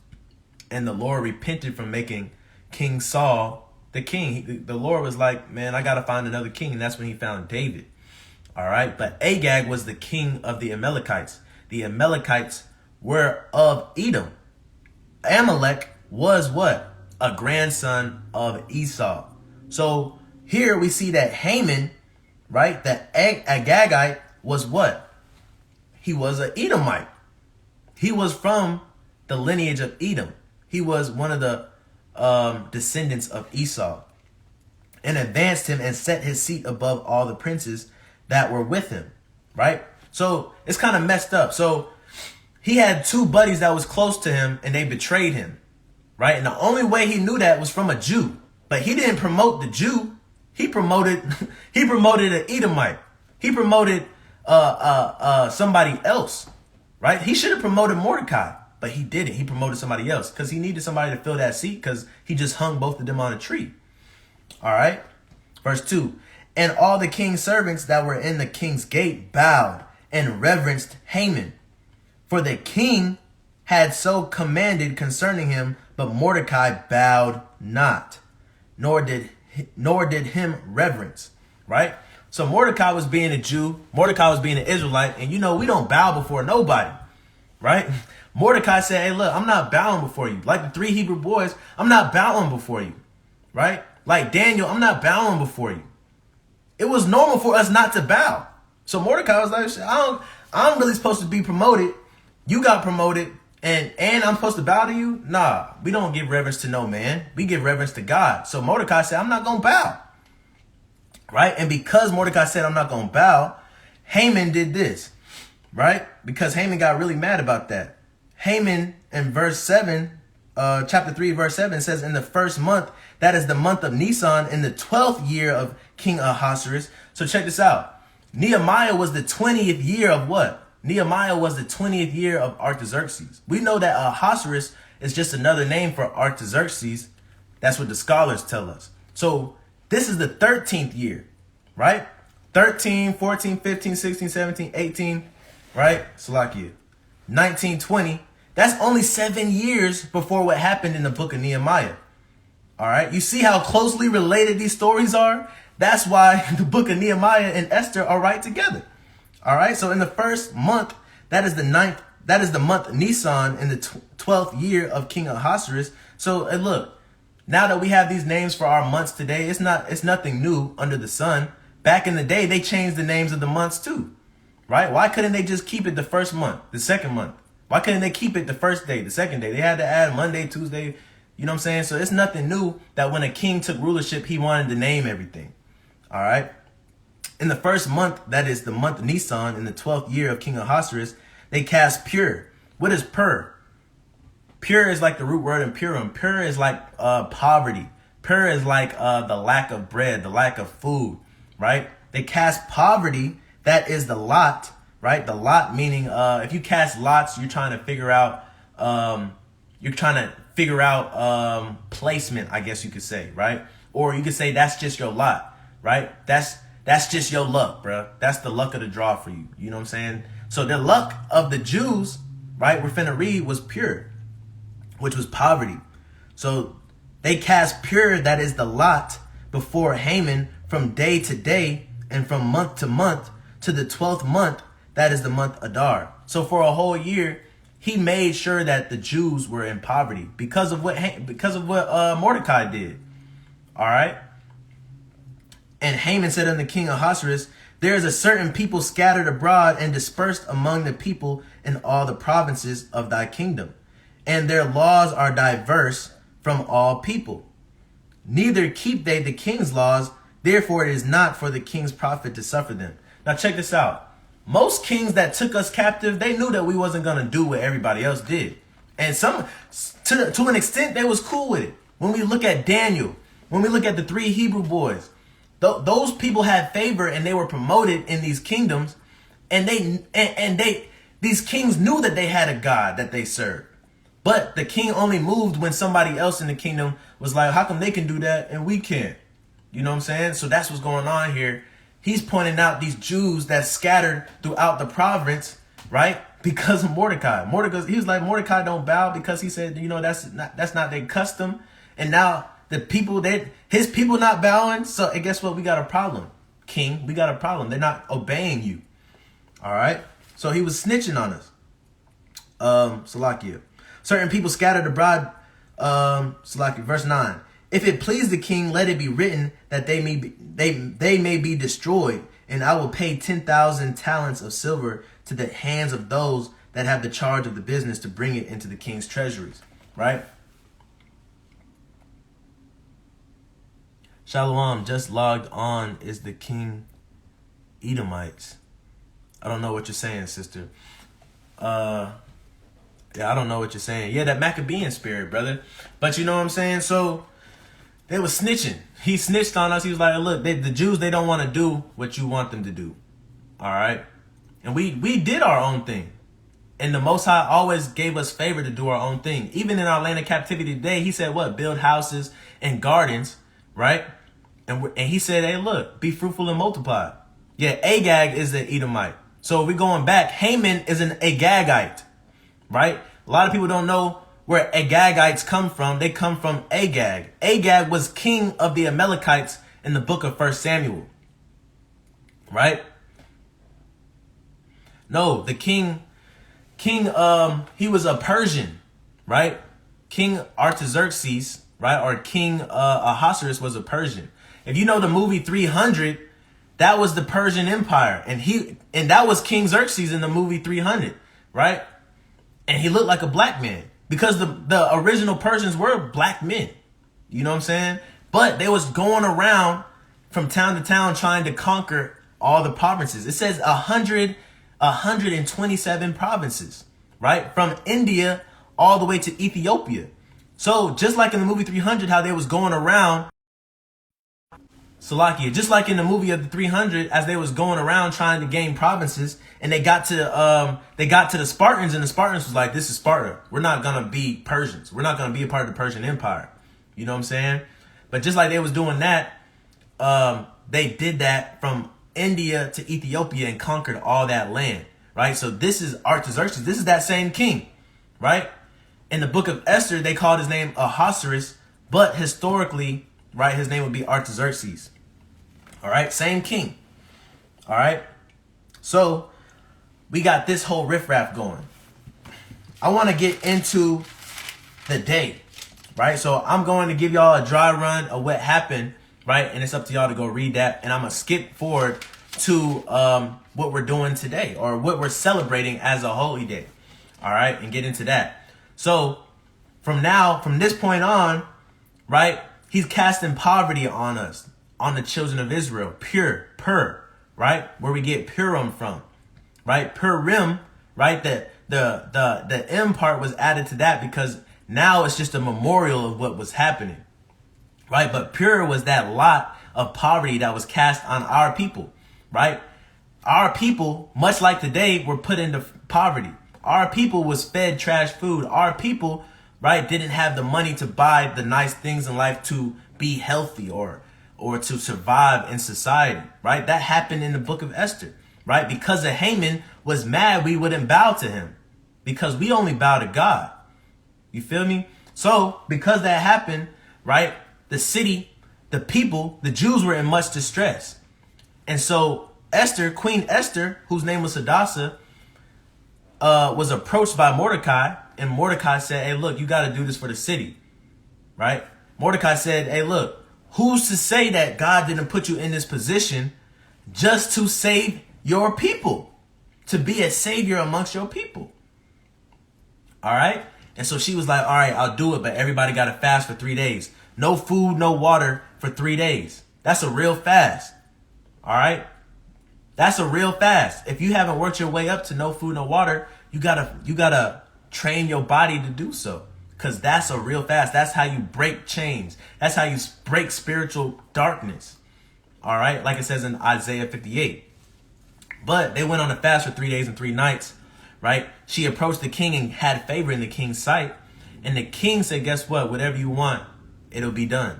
And the Lord repented from making King Saul the king. The Lord was like, man, I got to find another king. And that's when he found David. All right. But Agag was the king of the Amalekites. The Amalekites were of Edom. Amalek was what? A grandson of Esau. So here we see that Haman, right? That Agagite was what? He was an Edomite. He was from the lineage of Edom. He was one of the descendants of Esau, and advanced him and set his seat above all the princes that were with him, right? So it's kind of messed up. So he had two buddies that was close to him, and they betrayed him, right? And the only way he knew that was from a Jew. But he didn't promote the Jew. He promoted an Edomite. He promoted somebody else, right? He should have promoted Mordecai, but he didn't. He promoted somebody else because he needed somebody to fill that seat because he just hung both of them on a tree. All right. Verse 2. And all the king's servants that were in the king's gate bowed and reverenced Haman, for the king had so commanded concerning him, but Mordecai bowed not, nor did him reverence. Right? So Mordecai was being a Jew. Mordecai was being an Israelite. And you know, we don't bow before nobody. Right? Mordecai said, hey, look, I'm not bowing before you. Like the three Hebrew boys, I'm not bowing before you. Right? Like Daniel, I'm not bowing before you. It was normal for us not to bow. So Mordecai was like, I'm really supposed to be promoted. You got promoted. And I'm supposed to bow to you? Nah, we don't give reverence to no man. We give reverence to God. So Mordecai said, I'm not going to bow. Right? And because Mordecai said, I'm not going to bow, Haman did this. Right? Because Haman got really mad about that. Haman in verse 7, chapter 3, verse 7 says, in the first month, that is the month of Nisan, in the 12th year of King Ahasuerus. So check this out. Nehemiah was the 20th year of what? Nehemiah was the 20th year of Artaxerxes. We know that Ahasuerus is just another name for Artaxerxes. That's what the scholars tell us. So this is the 13th year, right? 13, 14, 15, 16, 17, 18, right? Salakia. 19, 20. That's only 7 years before what happened in the book of Nehemiah. All right. You see how closely related these stories are? That's why the book of Nehemiah and Esther are right together. All right. So in the first month, that is the month Nisan in the 12th year of King Ahasuerus. So and look, now that we have these names for our months today, it's nothing new under the sun. Back in the day, they changed the names of the months too. Right? Why couldn't they just keep it the first month, the second month? Why couldn't they keep it the first day, the second day? They had to add Monday, Tuesday. You know what I'm saying? So it's nothing new that when a king took rulership, he wanted to name everything. All right. In the first month, that is the month Nisan, in the 12th year of King Ahasuerus, they cast Pur. What is Pur? Pur is like the root word in PURIM. Pur is like poverty. Pur is like the lack of bread, the lack of food. Right? They cast poverty. That is the lot. Right? The lot meaning if you cast lots, you're trying to figure out placement, I guess you could say, right? Or you could say that's just your lot, right? That's just your luck, bro. That's the luck of the draw for you. You know what I'm saying? So the luck of the Jews, right, we're finna read, was pure, which was poverty. So they cast pure, that is the lot, before Haman from day to day and from month to month to the 12th month, that is the month Adar. So for a whole year, he made sure that the Jews were in poverty because of what Mordecai did. All right. And Haman said unto King Ahasuerus, there is a certain people scattered abroad and dispersed among the people in all the provinces of thy kingdom, and their laws are diverse from all people. Neither keep they the king's laws, therefore it is not for the king's profit to suffer them. Now check this out. Most kings that took us captive, they knew that we wasn't going to do what everybody else did. And some, to an extent, they was cool with it. When we look at Daniel, when we look at the 3 Hebrew boys, those people had favor and they were promoted in these kingdoms, and these kings knew that they had a God that they served. But the king only moved when somebody else in the kingdom was like, how come they can do that and we can't? You know what I'm saying? So that's what's going on here. He's pointing out these Jews that scattered throughout the province, right? Because of Mordecai. He was like, Mordecai don't bow because he said, that's not their custom. And now the people his people not bowing. So and guess what? We got a problem, king. We got a problem. They're not obeying you. All right. So he was snitching on us. Salakia. Certain people scattered abroad. Salakia. Verse 9. If it please the king, let it be written that they may be destroyed, and I will pay 10,000 talents of silver to the hands of those that have the charge of the business to bring it into the king's treasuries. Right? Shalom, just logged on. Is the king Edomites? I don't know what you're saying, sister. Yeah, I don't know what you're saying. Yeah, that Maccabean spirit, brother. But you know what I'm saying? So they was snitching. He snitched on us. He was like, look, the Jews, they don't want to do what you want them to do. All right? And we did our own thing. And the Most High always gave us favor to do our own thing. Even in our land of captivity today, he said what? Build houses and gardens, right? And he said, hey, look, be fruitful and multiply. Yeah, Agag is the Edomite. So we're going back. Haman is an Agagite, right? A lot of people don't know where Agagites come from. They come from Agag. Agag was king of the Amalekites in the book of 1 Samuel, right? No, the king, he was a Persian, right? King Artaxerxes, right? Or King Ahasuerus was a Persian. If you know the movie 300, that was the Persian Empire. And that was King Xerxes in the movie 300, right? And he looked like a black man because the original Persians were black men. You know what I'm saying? But they was going around from town to town trying to conquer all the provinces. It says 127 provinces, right? From India all the way to Ethiopia. So just like in the movie 300, how they was going around, Salakia, just like in the movie of the 300, as they was going around trying to gain provinces, and they got to the Spartans, and the Spartans was like, this is Sparta. We're not going to be Persians. We're not going to be a part of the Persian Empire. You know what I'm saying? But just like they was doing that, they did that from India to Ethiopia and conquered all that land, right? So this is Artaxerxes. This is that same king, right? In the book of Esther, they called his name Ahasuerus, but historically, right, his name would be Artaxerxes. All right, same king. All right, so we got this whole riffraff going. I want to get into the day, right? So I'm going to give y'all a dry run of what happened, right? And it's up to y'all to go read that. And I'm going to skip forward to what we're doing today, or what we're celebrating as a holy day. All right, and get into that. So from this point on, right, he's casting poverty on us, on the children of Israel. Pur, right? Where we get PURIM from, right? PURIM, right? The M part was added to that because now it's just a memorial of what was happening, right? But pure was that lot of poverty that was cast on our people, right? Our people, much like today, were put into poverty. Our people was fed trash food. Our people, right, didn't have the money to buy the nice things in life to be healthy or to survive in society, right? That happened in the book of Esther, right? Because of Haman, was mad we wouldn't bow to him, because we only bow to God. You feel me? So because that happened, right, the city, the people, the Jews were in much distress. And so Esther, Queen Esther, whose name was Hadassah, was approached by Mordecai, and Mordecai said, hey, look, you got to do this for the city, right? Mordecai said, hey, look, who's to say that God didn't put you in this position just to save your people, to be a savior amongst your people? All right. And so she was like, all right, I'll do it. But everybody got to fast for 3 days. No food, no water for 3 days. That's a real fast. All right. That's a real fast. If you haven't worked your way up to no food, no water, you gotta train your body to do so. Because that's a real fast. That's how you break chains. That's how you break spiritual darkness. All right. Like it says in Isaiah 58. But they went on a fast for 3 days and 3 nights. Right. She approached the king and had favor in the king's sight. And the king said, guess what? Whatever you want, it'll be done.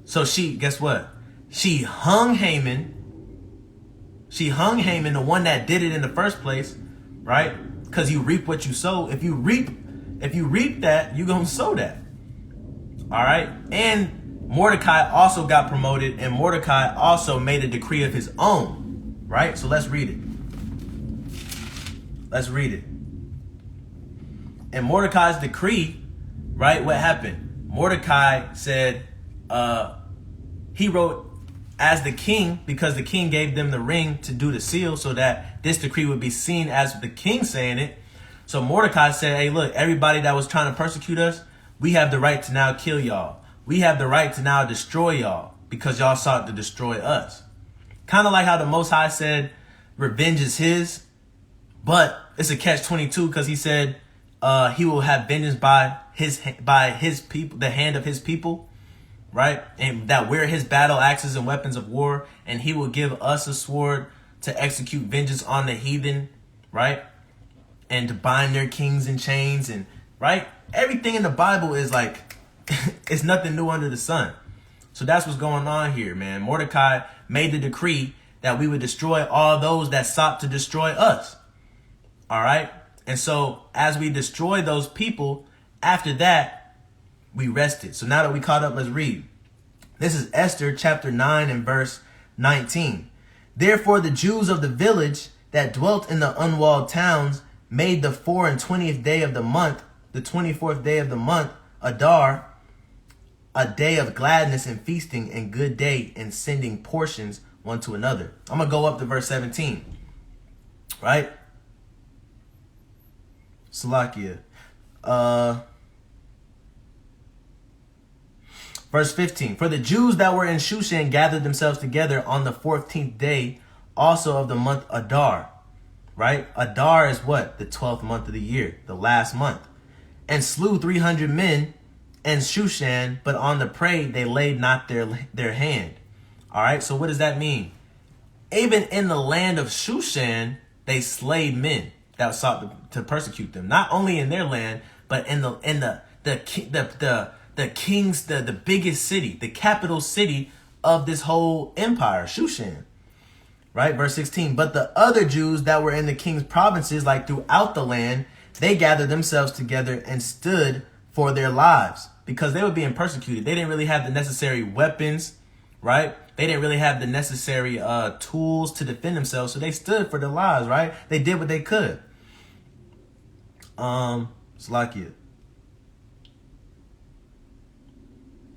So guess what? She hung Haman. She hung Haman, the one that did it in the first place. Right. Because you reap what you sow. If you reap that, you're going to sow that. All right. And Mordecai also got promoted, and Mordecai also made a decree of his own. Right. So let's read it. Let's read it. In Mordecai's decree, right, what happened? Mordecai said, he wrote as the king, because the king gave them the ring to do the seal so that this decree would be seen as the king saying it. So Mordecai said, hey, look, everybody that was trying to persecute us, we have the right to now kill y'all. We have the right to now destroy y'all because y'all sought to destroy us. Kind of like how the Most High said, revenge is his, but it's a catch-22 because he said he will have vengeance by his people, the hand of his people. Right. And that we're his battle axes and weapons of war. And he will give us a sword to execute vengeance on the heathen. Right. And to bind their kings in chains. And right. Everything in the Bible is like it's nothing new under the sun. So that's what's going on here, man. Mordecai made the decree that we would destroy all those that sought to destroy us. All right. And so as we destroy those people, after that, we rested. So now that we caught up, let's read. This is Esther chapter 9 and verse 19. Therefore the Jews of the village that dwelt in the unwalled towns made the 24th day of the month, the 24th day of the month, Adar, a day of gladness and feasting and good day and sending portions one to another. I'm going to go up to verse 17. Right? Salakia. Verse 15, for the Jews that were in Shushan gathered themselves together on the 14th day also of the month Adar, right? Adar is what? The 12th month of the year, the last month. And slew 300 men in Shushan, but on the prey they laid not their hand. All right, so what does that mean? Even in the land of Shushan, they slayed men that sought to persecute them. Not only in their land, but in the biggest city, the capital city of this whole empire, Shushan. Right? Verse 16. But the other Jews that were in the king's provinces, like throughout the land, they gathered themselves together and stood for their lives because they were being persecuted. They didn't really have the necessary weapons, right? They didn't really have the necessary tools to defend themselves. So they stood for their lives, right? They did what they could. Slakia.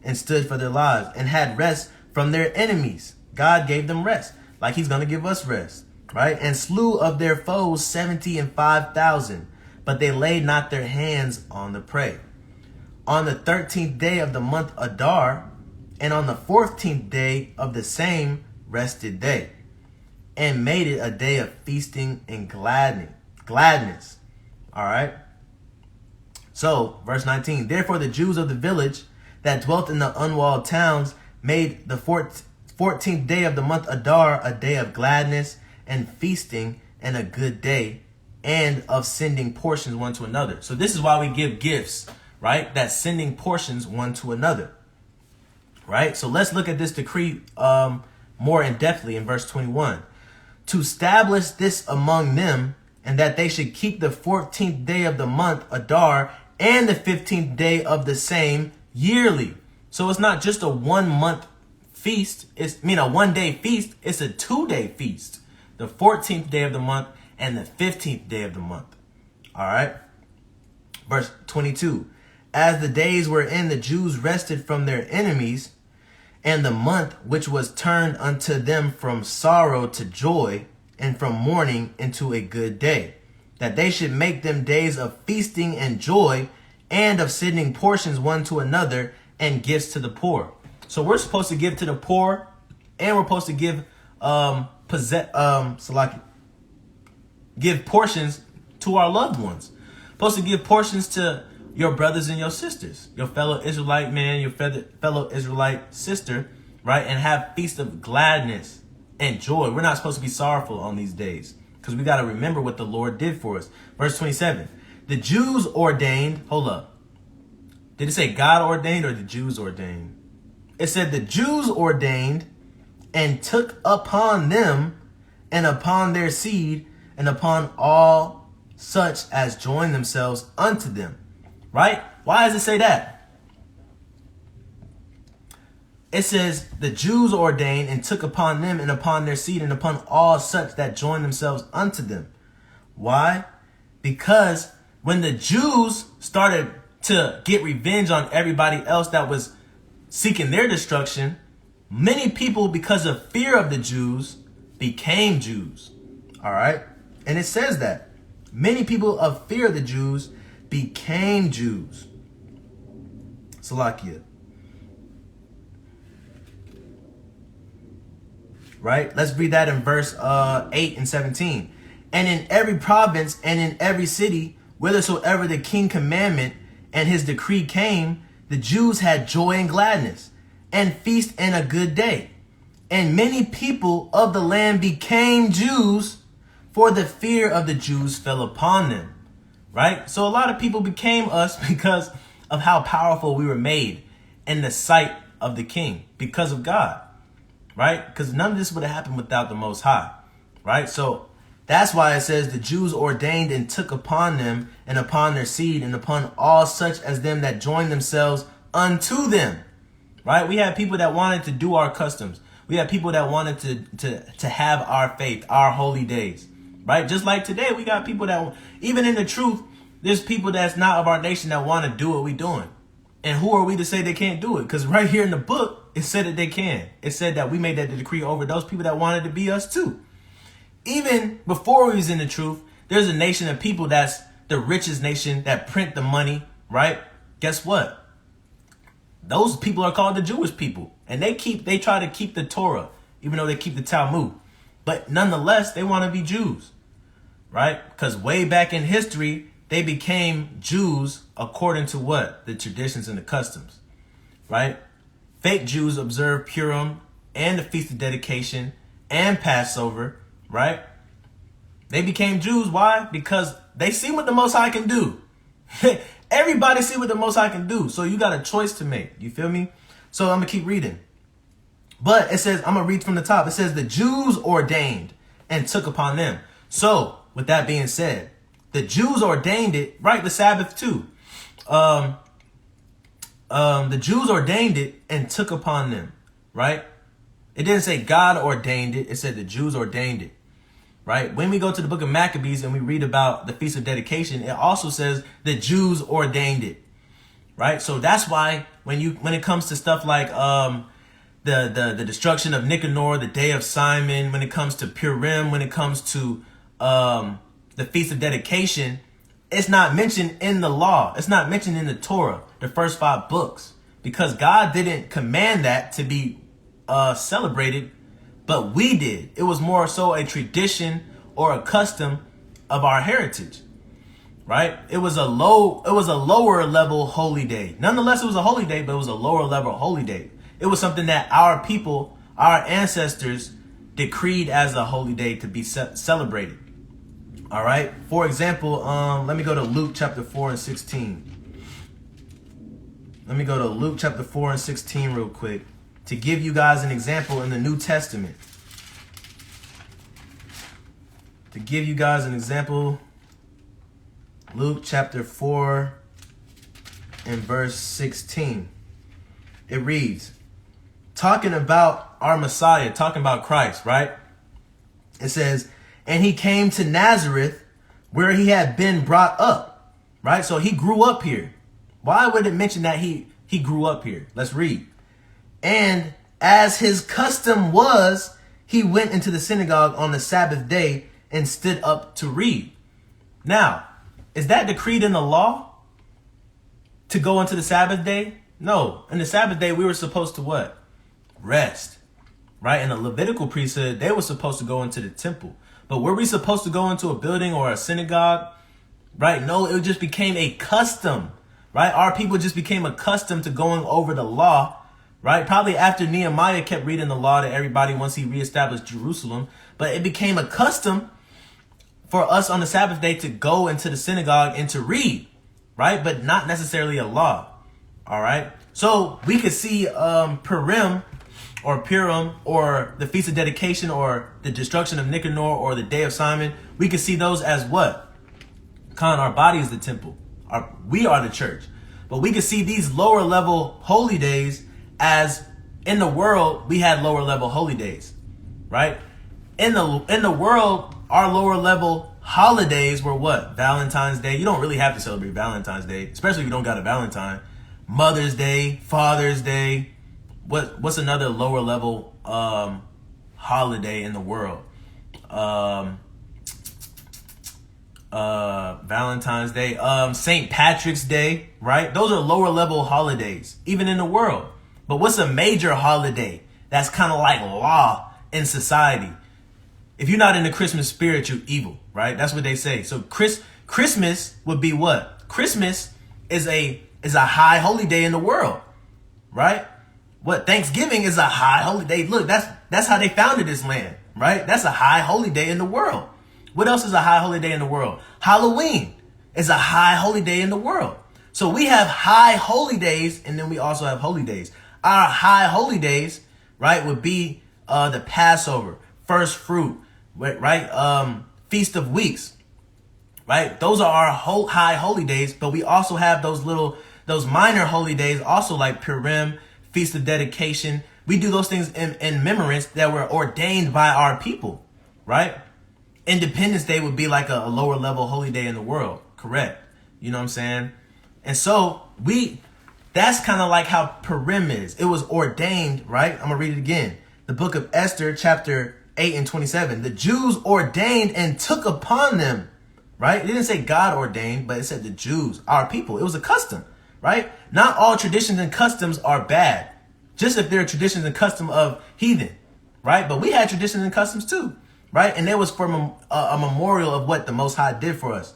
And stood for their lives and had rest from their enemies. God gave them rest, like he's going to give us rest, right? And slew of their foes 75,000, but they laid not their hands on the prey. On the 13th day of the month Adar, and on the 14th day of the same rested day, and made it a day of feasting and gladness. All right. So verse 19, therefore the Jews of the village that dwelt in the unwalled towns made the 14th day of the month Adar a day of gladness and feasting and a good day and of sending portions one to another. So this is why we give gifts, right? That's sending portions one to another, right? So let's look at this decree more in depthly in verse 21. To establish this among them and that they should keep the 14th day of the month, Adar, and the 15th day of the same yearly. So it's not just a 1 month feast. A 1 day feast. It's a 2 day feast. The 14th day of the month and the 15th day of the month. All right. Verse 22. As the days wherein the Jews rested from their enemies, and the month which was turned unto them from sorrow to joy, and from mourning into a good day, that they should make them days of feasting and joy, and of sending portions one to another, and gifts to the poor. So we're supposed to give to the poor, and we're supposed to give give portions to our loved ones. Supposed to give portions to your brothers and your sisters, your fellow Israelite man, your fellow Israelite sister, right? And have feast of gladness and joy. We're not supposed to be sorrowful on these days, because we got to remember what the Lord did for us. Verse 27, the Jews ordained, hold up. Did it say God ordained or the Jews ordained? It said the Jews ordained and took upon them and upon their seed and upon all such as join themselves unto them. Right? Why does it say that? It says the Jews ordained and took upon them and upon their seed and upon all such that join themselves unto them. Why? Because when the Jews started to get revenge on everybody else that was seeking their destruction, many people, because of fear of the Jews, became Jews. All right? And it says that many people of fear of the Jews became Jews. Salakia. Right? Let's read that in verse 8 and 17. And in every province and in every city, whithersoever the king commandment and his decree came, the Jews had joy and gladness, and feast and a good day. And many people of the land became Jews, for the fear of the Jews fell upon them. Right? So a lot of people became us because of how powerful we were made in the sight of the king, because of God. Right? Because none of this would have happened without the Most High. Right? So that's why it says the Jews ordained and took upon them and upon their seed and upon all such as them that joined themselves unto them. Right? We had people that wanted to do our customs. We had people that wanted to have our faith, our holy days. Right? Just like today, we got people that, even in the truth, there's people that's not of our nation that want to do what we're doing. And who are we to say they can't do it? Because right here in the book, it said that they can. It said that we made that decree over those people that wanted to be us too. Even before we was in the truth, there's a nation of people that's the richest nation that print the money, right? Guess what? Those people are called the Jewish people. And they try to keep the Torah, even though they keep the Talmud. But nonetheless, they want to be Jews, right? Because way back in history, they became Jews according to what? The traditions and the customs, right? Fake Jews observe Purim and the Feast of Dedication and Passover, right? They became Jews. Why? Because they see what the Most High can do. Everybody see what the Most High can do. So you got a choice to make. You feel me? So I'm going to keep reading. But it says, I'm going to read from the top. It says the Jews ordained and took upon them. So with that being said, the Jews ordained it, right? The Sabbath too. The Jews ordained it and took upon them, right? It didn't say God ordained it. It said the Jews ordained it, right? When we go to the book of Maccabees and we read about the Feast of Dedication, it also says the Jews ordained it, right? So that's why when it comes to stuff like the destruction of Nicanor, the Day of Simon, when it comes to Purim, when it comes to the Feast of Dedication, it's not mentioned in the law. It's not mentioned in the Torah, the first 5 books, because God didn't command that to be celebrated, but we did. It was more so a tradition or a custom of our heritage, right? It was a lower level holy day. Nonetheless, it was a holy day, but it was a lower level holy day. It was something that our people, our ancestors, decreed as a holy day to be celebrated. All right. For example, let me go to Luke chapter 4 and 16. Let me go to Luke chapter 4 and 16 real quick to give you guys an example in the New Testament. To give you guys an example, Luke chapter 4 and verse 16. It reads, talking about our Messiah, talking about Christ, right? It says, and he came to Nazareth where he had been brought up, right? So he grew up here. Why would it mention that he grew up here? Let's read. And as his custom was, he went into the synagogue on the Sabbath day and stood up to read. Now, is that decreed in the law to go into the Sabbath day? No. In the Sabbath day, we were supposed to what? Rest, right? In the Levitical priesthood, they were supposed to go into the temple. But were we supposed to go into a building or a synagogue? Right? No, it just became a custom, right? Our people just became accustomed to going over the law, right? Probably after Nehemiah kept reading the law to everybody once he reestablished Jerusalem. But it became a custom for us on the Sabbath day to go into the synagogue and to read, right? But not necessarily a law, all right? So we could see PURIM or PURIM or the Feast of Dedication or the destruction of Nicanor or the Day of Simon. We could see those as what? Our body is the temple. We are the church. But we could see these lower level holy days as in the world, we had lower level holy days, right? In the world, our lower level holidays were what? Valentine's Day. You don't really have to celebrate Valentine's Day, especially if you don't got a Valentine. Mother's Day, Father's Day. What's another lower level holiday in the world? Valentine's Day, St. Patrick's Day, right? Those are lower level holidays, even in the world. But what's a major holiday that's kind of like law in society? If you're not in the Christmas spirit, you're evil, right? That's what they say. So Christmas would be what? Christmas is a high holy day in the world, right? What? Thanksgiving is a high holy day. Look, that's how they founded this land, right? That's a high holy day in the world. What else is a high holy day in the world? Halloween is a high holy day in the world. So we have high holy days, and then we also have holy days. Our high holy days, right, would be the Passover, first fruit, right? Feast of Weeks, right? Those are our high holy days, but we also have those minor holy days, also like PURIM, Feast of Dedication. We do those things in remembrance that were ordained by our people, right? Independence Day would be like a lower level holy day in the world, correct? You know what I'm saying? And so that's kind of like how PURIM is. It was ordained, right? I'm going to read it again. The book of Esther, chapter 8 and 27. The Jews ordained and took upon them, right? It didn't say God ordained, but it said the Jews, our people. It was a custom, right? Not all traditions and customs are bad, just if they're traditions and custom of heathen, right? But we had traditions and customs too, right? And it was for a memorial of what the Most High did for us,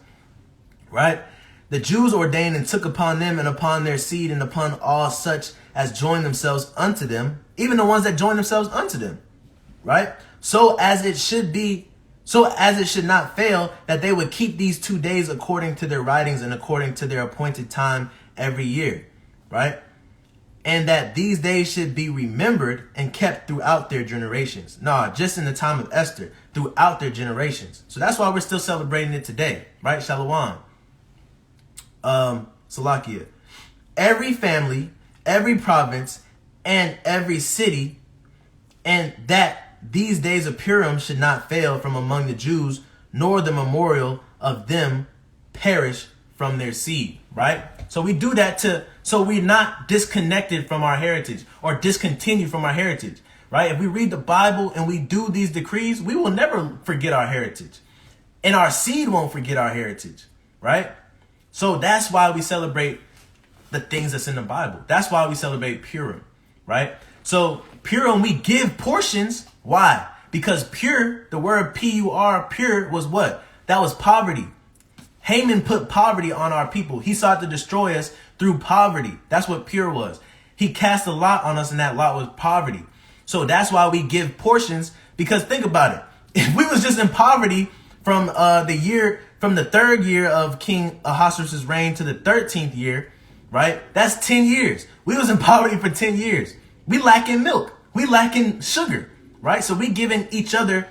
right? The Jews ordained and took upon them and upon their seed and upon all such as join themselves unto them, even the ones that join themselves unto them, right? So as it should not fail that they would keep these 2 days according to their writings and according to their appointed time every year, right? And that these days should be remembered and kept throughout their generations. Just in the time of Esther, throughout their generations. So that's why we're still celebrating it today, right? Shalom. Salakia. Every family, every province, and every city, and that these days of Purim should not fail from among the Jews, nor the memorial of them perish from their seed, right? So we do that so we're not disconnected from our heritage or discontinued from our heritage, right? If we read the Bible and we do these decrees, we will never forget our heritage, and our seed won't forget our heritage, right? So that's why we celebrate the things that's in the Bible. That's why we celebrate Purim, right? So Purim, we give portions. Why? Because pure, the word P-U-R, pure, was what? That was poverty. Haman put poverty on our people. He sought to destroy us through poverty. That's what pure was. He cast a lot on us, and that lot was poverty. So that's why we give portions, because think about it. If we was just in poverty from the 3rd year of King Ahasuerus' reign to the 13th year, right? That's 10 years. We was in poverty for 10 years. We lacking milk. We lacking sugar, right? So we giving each other